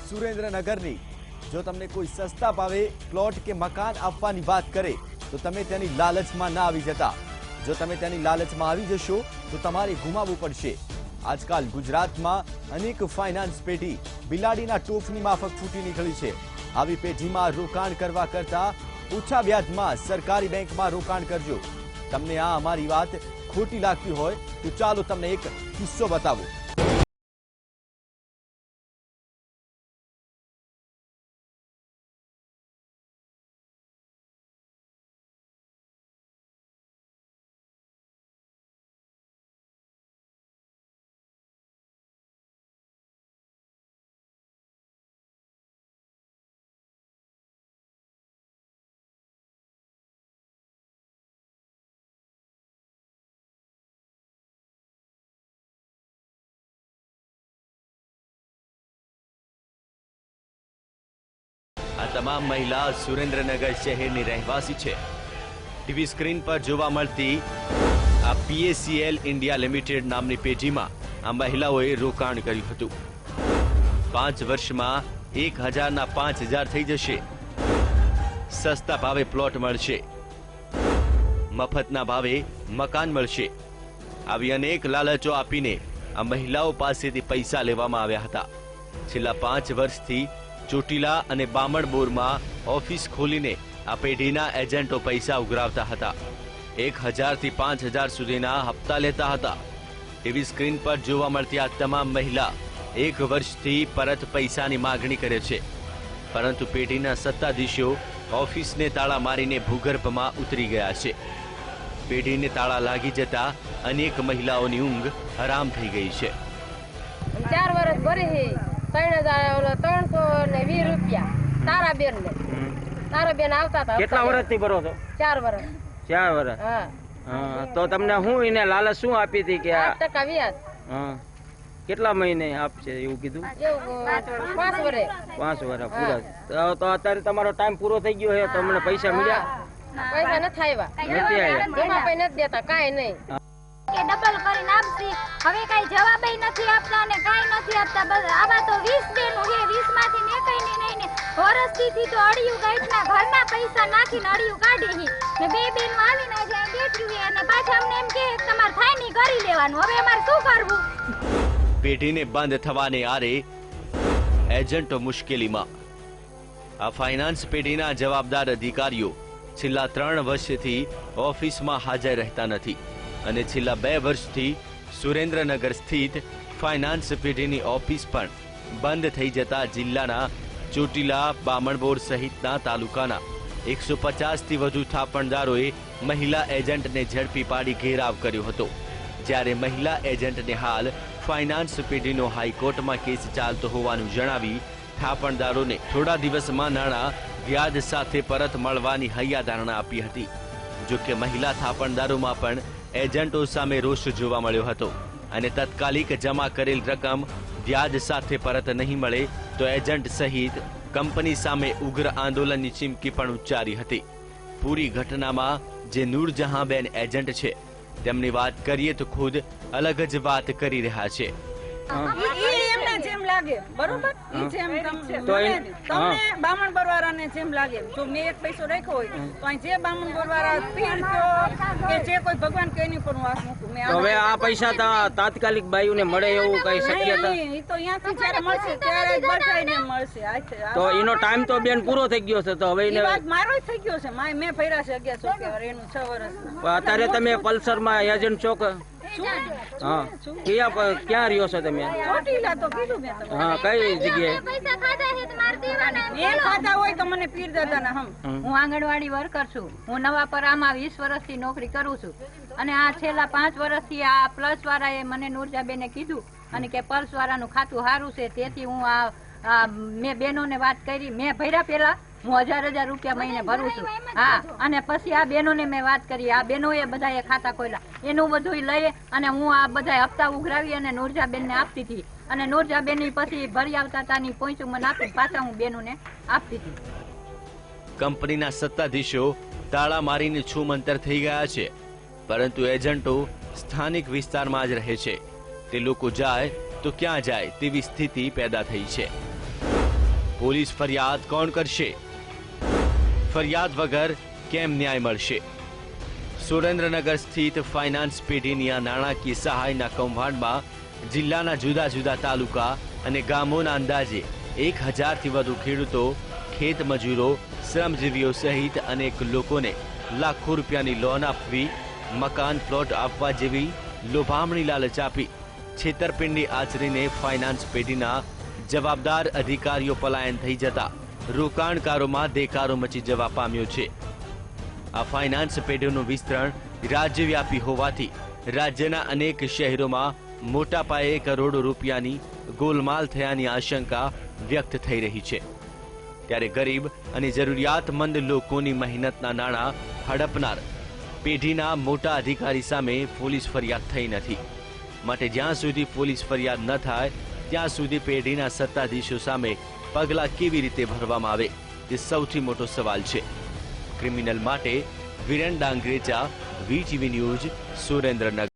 સુરેન્દ્રનગરની જો તમને કોઈ સસ્તા ભાવે પ્લોટ કે મકાન આપવાની વાત કરે તો તમે તેની લાલચમાં ના આવી જતા। જો તમે તેની લાલચમાં આવી જશો તો તમારે ગુમાવવું પડશે। આજકાલ ગુજરાતમાં અનેક ફાઇનાન્સ પેઢી બિલાડીના ટોફની માફક ફૂટી નીકળી છે। આવી પેઢીમાં રોકાણ કરવા કરતા ઓછા વ્યાજમાં સરકારી બેંકમાં રોકાણ કરજો। તમને આ અમારી વાત ખોટી લાગતી હોય તો ચાલો તમને એક કિસ્સો બતાવું। આ તમામ મહિલા સુરેન્દ્રનગર શહેરની રહેવાસી છે। ટીવી સ્ક્રીન પર જોવા મળતી આ PACL ઇન્ડિયા લિમિટેડ નામની પેઢીમાં આ મહિલાઓએ રોકાણ કર્યું હતું। 5 વર્ષમાં 1000ના 5000 થઈ જશે। સસ્તા ભાવે પ્લોટ મળશે, મફતના ભાવે મકાન મળશે। આવી અનેક લાલચો આપીને આ મહિલાઓ પાસેથી પૈસા લેવામાં આવ્યા હતા। છેલ્લા 5 વર્ષથી ચોટીલા અને બામણબોરમાં ઓફિસ ખોલીને આ પેઢીના એજન્ટો પૈસા ઉઘરાવતા હતા। 1000 થી 5000 સુધીના હપ્તા લેતા હતા। ટીવી સ્ક્રીન પર જોવા મળતી આ તમામ મહિલા 1 વર્ષથી પરત પૈસાની માગણી કરે છે, પરંતુ પેઢીના સત્તાધીશો ઓફિસને તાળા મારીને ભૂગર્ભમાં ઉતરી ગયા છે। પેઢીને તાળા લાગી જતા અનેક મહિલાઓની ઊંઘ હરામ થઈ ગઈ છે। 4 વર્ષ ભરી 320 રૂપિયા તારાબેન આવતા હતા। કેટલા વર્ષથી ભરો છો? 4 વર્ષ। 4 વર્ષ? હા। તો તમને હું એને લાલચ શું આપી હતી કે 8% વ્યાજ? હા। કેટલા મહિને આપશે એવું કીધું? 5 વર્ષ। 5 વર્ષ પૂરા। તો અત્યારે તમારો ટાઈમ પૂરો થઈ ગયો છે, તમને પૈસા મળ્યા? પૈસા નથી આવ્યા, જમા પૈ નથી દેતા, કાંઈ નહીં કે ડબલ કરીને આપશી। હવે કઈ જવાબ નથી આપતા અને કાઈ નથી આપતા। બસ આવા તો 20 બેનું છે, 20 માંથી ને કઈ નહીં ને વર્ષથી તો અડિયું ગાઈટના ઘરના પૈસા નાખીને અડિયું કાઢી ને 2 બેનું આવીને જ્યાં બેઠ્યું છે અને પાછા અમને એમ કે તમાર થાય નહીં કરી લેવાનું। હવે અમારે શું કરવું? પેઢીને બંધ થવાને આરે એજન્ટો મુશ્કેલીમાં। આ ફાઇનાન્સ પેઢીના જવાબદાર અધિકારીઓ છેલ્લા 3 વર્ષથી ઓફિસમાં હાજર રહેતા નથી અને છેલ્લા 2 વર્ષથી સુરેન્દ્રનગર સ્થિત ફાઇનાન્સ પેઢીની ઓફિસ પણ બંધ થઈ જતા જિલ્લાના ચોટીલા, બામણબોર સહિતના તાલુકાના 150 થી વધુ થાપણદારોએ મહિલા એજન્ટને ઝડપી પાડી ઘેરાવ કર્યો હતો। જ્યારે મહિલા એજન્ટને હાલ ફાઇનાન્સ પેઢીનો હાઈકોર્ટમાં કેસ ચાલતો હોવાનું જણાવી થાપણદારોને થોડા દિવસમાં નાણાં વ્યાજ સાથે પરત મળવાની હૈયાધારણા આપી હતી। જો કે મહિલા થાપણદારોમાં પણ એજન્ટો સામે રોષ જોવા મળ્યો હતો અને તાત્કાલિક જમા કરેલ રકમ વ્યાજ સાથે પરત નહીં મળે તો એજન્ટ સહિત કંપની સામે ઉગ્ર આંદોલનની ચીમકી પણ ઉચ્ચારી હતી। પૂરી ઘટનામાં જે નૂરજહાંબેન એજન્ટ છે તેમની વાત કરીએ તો ખુદ અલગ જ વાત કરી રહ્યા છે। જેમ લાગે બરોબર તમને બામણ બરવાળાને જેમ લાગે। જો મેં 1 પૈસો રાખ્યો હોય તો અહીં જે બામણ બરવાળા પીર કે જે કોઈ ભગવાન કઈ નહીં પણ વાત મૂકું મેં। હવે આ પૈસા તાત્કાલિક બાયુને મળે એવું કઈ શક્યતા? એ તો અહીંયાથી જ્યારે મળશે ત્યારે જ બધાને મળશે। તો એનો ટાઈમ તો બેન પૂરો થઈ ગયો છે, તો હવે વાત મારો થઈ ગયો છે। મેં ભર્યા છે 1100 એનું 6 વર્ષ। અત્યારે તમે પલ્સરમાં એજન્ટ છો કે? હા। ક્યાં રહ્યો છો તમે? ચોટીલા તો કીધું મેં તમને। હા, કઈ જગ્યાએ? પૈસા ખાધા છે તમારે દેવાના। મેં ખાધા હોય તો મને પીર દાદાના હમ। હું આંગણવાડી વર્કર છું। હું નવાપરામાં 20 વર્ષથી નોકરી કરું છું અને આ છેલ્લા 5 વર્ષથી આ પ્લસ વાળાએ મને નૂરજાબેને કીધું અને કે પલ્સ વાળાનું ખાતું સારું છે, તેથી હું મેં બહેનોને વાત કરી। મેં ભર્યા પહેલા હું 1000 રૂપિયા મહિને ભરું છું। હા, અને પછી આ બહેનોને મેં વાત કરી, આ બહેનોએ બધાએ ખાતા ખોલ્યા, એનું બધું લઈ અને હું આ બધા હપ્તા ઉઘરાવી અને નૂરજાબેનને આપતી હતી અને નૂરજાબેનની પછી ભરી આવતા તાની પહોંચું મને આપી પાછા હું બહેનોને આપતી હતી। કંપનીના સત્તાધીશો તાળા મારીને છૂમંતર થઈ ગયા છે, પરંતુ એજન્ટો સ્થાનિક વિસ્તારમાં જ રહે છે। તે લોકો જાય તો ક્યાં જાય તેવી સ્થિતિ પેદા થઈ છે। પોલીસ ફરિયાદ કોણ કરશે? ફરિયાદ વગર કેમ ન્યાય મળશે? સુરેન્દ્રનગર સ્થિત ફાઇનાન્સ પેઢીની આ નાણાકીય સહાયના કૌભાંડમાં જિલ્લાના જુદા જુદા તાલુકા અને ગામોના અંદાજે 1000થી વધુ ખેડૂતો, ખેત મજૂરો, શ્રમજીવીઓ સહિત અનેક લોકોને લાખો રૂપિયાની લોન આપવી, મકાન પ્લોટ આપવા જેવી લોભામણી લાલચ આપી છેતરપિંડી આચરીને ફાઇનાન્સ પેઢીના જવાબદાર અધિકારીઓ પલાયન થઈ જતા રોકાણકારોમાં દેકારો મચી જવા પામ્યો છે. આ ફાઇનાન્સ પેઢીનું વિસ્તરણ રાજ્યવ્યાપી હોવાથી રાજ્યના અનેક શહેરોમાં મોટા પાયે કરોડો રૂપિયાની ગોલમાલ થયાની આશંકા વ્યક્ત થઈ રહી છે. ત્યારે ગરીબ અને જરૂરિયાતમંદ લોકોની મહેનતના નાણાં હડપનાર પેઢીના મોટા અધિકારી સામે પોલીસ ફરિયાદ થઈ નથી. માટે જ્યાં સુધી પોલીસ ફરિયાદ ન થાય ત્યાં સુધી પેઢીના સત્તાધીશો સામે પગલાં કેવી રીતે ભરવામાં આવે તે સૌથી મોટો સવાલ છે. ક્રિમિનલ માટે વિરેન ડાંગરેચા, વીટીવી ન્યૂઝ, સુરેન્દ્રનગર.